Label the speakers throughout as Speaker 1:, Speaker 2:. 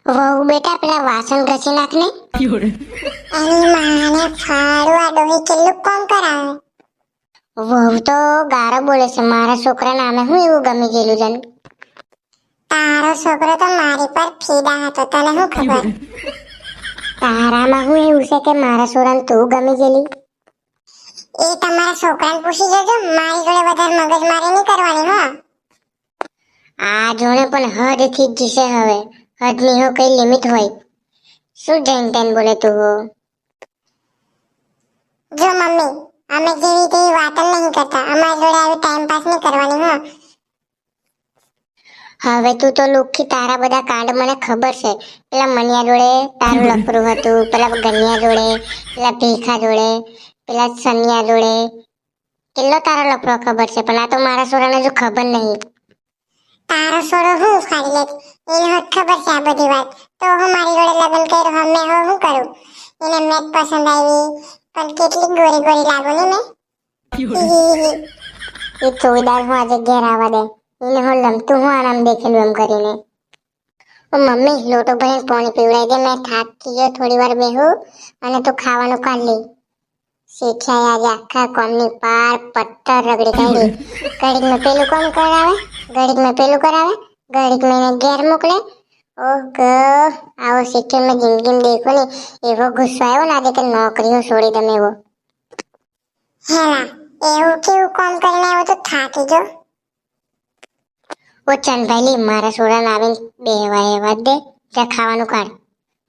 Speaker 1: વહુ બેટા પેલા વાસણ ઘસી નાખ ને.
Speaker 2: એની માને ફાડું આ ડોહી કેટલું કોમ કરાવે.
Speaker 1: વહુ તો ગારો બોલે છે, મારા છોકરા નામે હું એવું ગમી ગયેલું જન.
Speaker 2: તારો છોકરો તો મારી પર ફીદા હતો, તને શું ખબર?
Speaker 1: તારામાં હું એવું છે કે મારા છોરાને તું ગમી ગયેલી?
Speaker 2: એ તમારા છોકરાને પૂછી જોજો, મારી જોડે વધારે મગજમારી નહીં કરવાની હો.
Speaker 1: આ જોણે પણ હદ થી જ જશે હવે. હદની હો કઈ લિમિટ હોય. શું જેન તેન બોલે તું હો?
Speaker 2: જો મમ્મી, અમે જેવી તેવી વાત જ નહીં કરતા, અમારી જોડે આવી ટાઈમ પાસ નહીં કરવાની હો.
Speaker 1: હવે તું તો લુખી, તારા બધા કાંડ મને ખબર છે. પેલા મનિયા જોડે તારું લફરું હતું, પેલા ગનિયા જોડે, પેલા ભીખા જોડે, પેલા સનિયા જોડે કેટલો તારો લફરો ખબર છે, પણ આ તો મારા છોરાને જો ખબર નહીં.
Speaker 2: તારો છોરો હું ઉખાડી લે, એને હોત ખબર છે આ બધી વાત, તો હું મારી જોડે લગ્ન કર્યું, અમે હું કરું? એને મેં જ પસંદ આવી, પણ કેટલી ગોરી ગોરી લાગુ ને મેં.
Speaker 1: એ ચોઈદાર હું આજે ઘેર આવવા દે. એને હું લમતું હું આરામ દેખેલું એમ કરીને. ઓ મમ્મી, લોટો ભરીને પાણી પીવડાવી દે, મેં થાકી ગયો, થોડી વાર બેહું અને તું ખાવાનું કાઢ લે. શીખ્યા આજે આખા કોમની પાર પથ્થર રગડી કાઢી. ઘડીક મેં પેલું કોમ કરાવે, ઘડીક મેં પેલું કરાવે, ઘડીક મેં એને ઘેર મોકલે. ઓહ ગો, આવો શીખ્યો મેં જિંદગીમાં દેખો ને. એવો ગુસ્સો આવ્યો ને આજે કે નોકરીઓ છોડી દમ એવો.
Speaker 2: હેલા, એવું કેવું કોમ કરીને આવ્યો તો થાકી ગયો.
Speaker 1: ઓ ચંદાલી, મારા છોરાને આવીને બેહવા એવા દે, ત્યાં ખાવાનું કાઢ.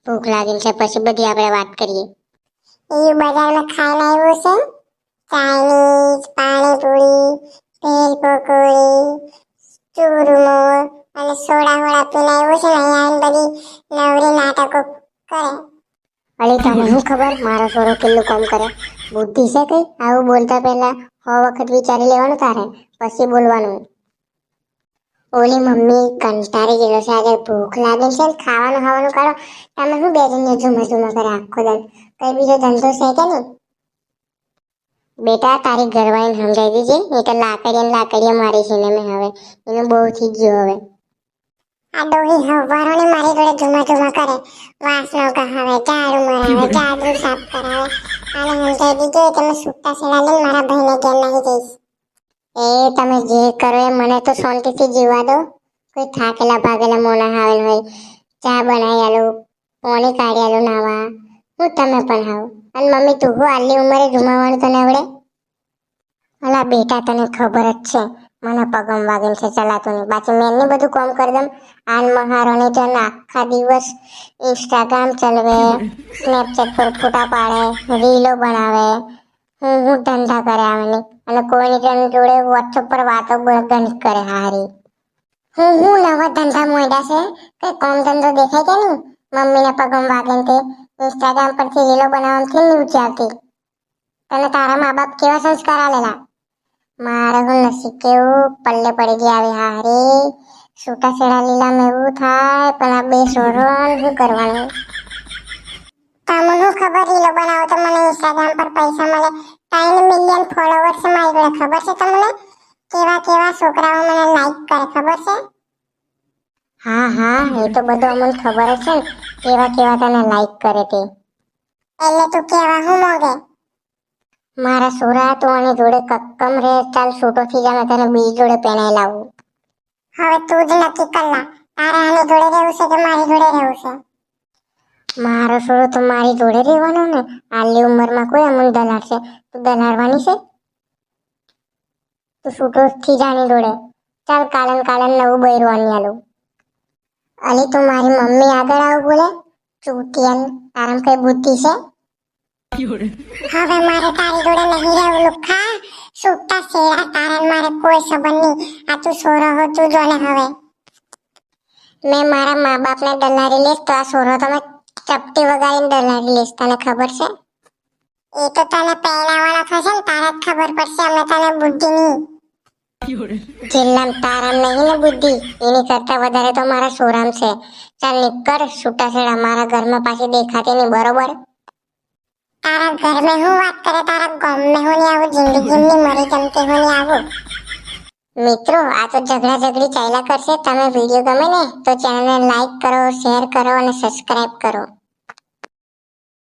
Speaker 1: ભૂખ લાગી છે, પછી બધી આપણે વાત કરીએ.
Speaker 2: એ બજારમાં ખાઈને આવ્યું છે, ચાઇનીઝ, પાણીપુરી, ભેલ પકોડી, ચૂરમો અને સોડા વોડા પીને આવ્યું છે ને, અહીંયા આવીને બધી નવરી નાટકો કરે.
Speaker 1: અરે તને શું ખબર મારો છોરો કેટલું કામ કરે? બુદ્ધિ છે કઈ? આવું બોલતા પહેલા 100 વખત વિચારી લેવાનું તારે, પછી બોલવાનું. ઓલી મમ્મી કંટાળી ગયેલો છે, આજે ભૂખ લાગે છે, ખાવાનું ખાવાનું કાઢો. તમે શું બે જણને ઝુમા કરે આખો દન? કઈ બીજો ધંધો છે કે નહીં? બેટા તારી ઘરવાળીને સમજાવી દીજે, એ તો લાકડીએ મારી છે ને મેં હવે. એનું બહુ થઈ ગયું હવે.
Speaker 2: આ ડોહી હવારોને મારી જોડે ઝુમા કરે, વાસણો કહાવે, ઝાડુ મરાવે, ચાદર સાફ કરાવે. આને સમજાવી દીધું તમે છૂટા છેડા લઈને મારા ભાઈને ઘેર નાખી જઈશ.
Speaker 1: એ તમે જે કરો એ મને તો શાંતિથી જીવવા દો. કોઈ થાકેલા ભાગેલા મોણા આવેલ હોય, ચા બનાવી આલું, પાણી કાઢી આલું નાવા. હું તમે પણ હાવ. અને મમ્મી તું હું આટલી ઉંમરે જુમાવાનું તને આવડે? અલા બેટા તને ખબર જ છે મને પગમ વાગેલ છે, ચલાતું નહીં. બાકી મેં ને બધું કામ કરી દઉં. આન મહારાણી તો આખા દિવસ ઇન્સ્ટાગ્રામ ચલાવે, સ્નેપચેટ પર ફોટા પાડે, રીલો બનાવે. હું ધંધા કરે આવેલી અને કોઈની જોડે વોટ્સઅપ પર વાતો ગણિત કરે હારી. હું નવા ધંધા મોયડા છે, કઈ કામ ધંધો દેખાય કે નહીં? મમ્મીને પગમ વાગે તે ઇન્સ્ટાગ્રામ પરથી રીલો બનાવવાથી નીચે આવતી. તને તારા મા બાપ કેવા સંસ્કાર આલેલા? મારે હું નસીબ કેવું પલ્લે પડી ગયા આવી હારી. છૂટા છેડા લીલામાં એવું થાય, પણ આ બે છોરોને શું કરવાનું?
Speaker 2: તમને શું ખબર રીલો બનાવો તો મને ઇન્સ્ટાગ્રામ પર પૈસા મળે? 3 મિલિયન ફોલોવર્સ છે મારી જોડે, ખબર છે તમને? કેવા કેવા છોકરાઓ મને લાઈક કરે ખબર છે?
Speaker 1: હા એ તો બધું અમને ખબર જ છે ને, કેવા કેવા તને લાઈક કરે તે.
Speaker 2: એટલે તું કેવા હું મોગે?
Speaker 1: મારા છોરા તો આની જોડે કક્કમ રે, ચાલ છૂટો થઈ જા, મેં તને બીજી જોડે પહેણાઈ લાવું.
Speaker 2: હવે તું જ નક્કી કર લા, તારે આની જોડે રહેવું છે કે મારી જોડે રહેવું છે?
Speaker 1: મારો છોરો તો મારી જોડે રહેવાનો ને. આટલી ઉંમરમાં કોઈ અમને દલાડશે? તું દલાડવાની છે? તું છૂટો થઈ જાની જોડે. ચાલ કાલન નવું બૈરું આની આલું. અલી તું મારી મમ્મી આગળ આવું બોલે? ચૂતિયન, તારામ કઈ બુદ્ધિ છે?
Speaker 2: હવે મારે તારી જોડે નહીં રહેવું લુખા. છૂટા છેડા તારે મારે કોઈ સંબંધ નહીં. આ તું છોરો હો, તું જોને હવે.
Speaker 1: મેં મારા મા બાપને દલાડી લઈશ તો આ છોરો તમે ચપટી વગાડીને દલાડી લઈશ, તને ખબર છે?
Speaker 2: એ તો તને પહેરાવાના થશે ને તારે જ ખબર પડશે, અમને તને બુદ્ધિ નહીં.
Speaker 1: જિલ્લામ તારામ નહીં ને બુદ્ધિ, એની કરતા વધારે તો મારા છોરામ છે. ચાલ નીકળ છૂટા છેડા, મારા ઘરમાં પાછી દેખાતી નહીં, બરોબર?
Speaker 2: તારા ઘર મેં હું વાત કરે, તારા ગામ મેં હું નહીં આવું, જિંદગી ની મરી જમતી હું નહીં આવું.
Speaker 1: મિત્રો આ તો ઝઘડા ઝઘડી ચાલ્યા કરશે. તમે વિડીયો ગમે ને તો ચેનલને લાઈક કરો, શેર કરો અને સબસ્ક્રાઇબ કરો.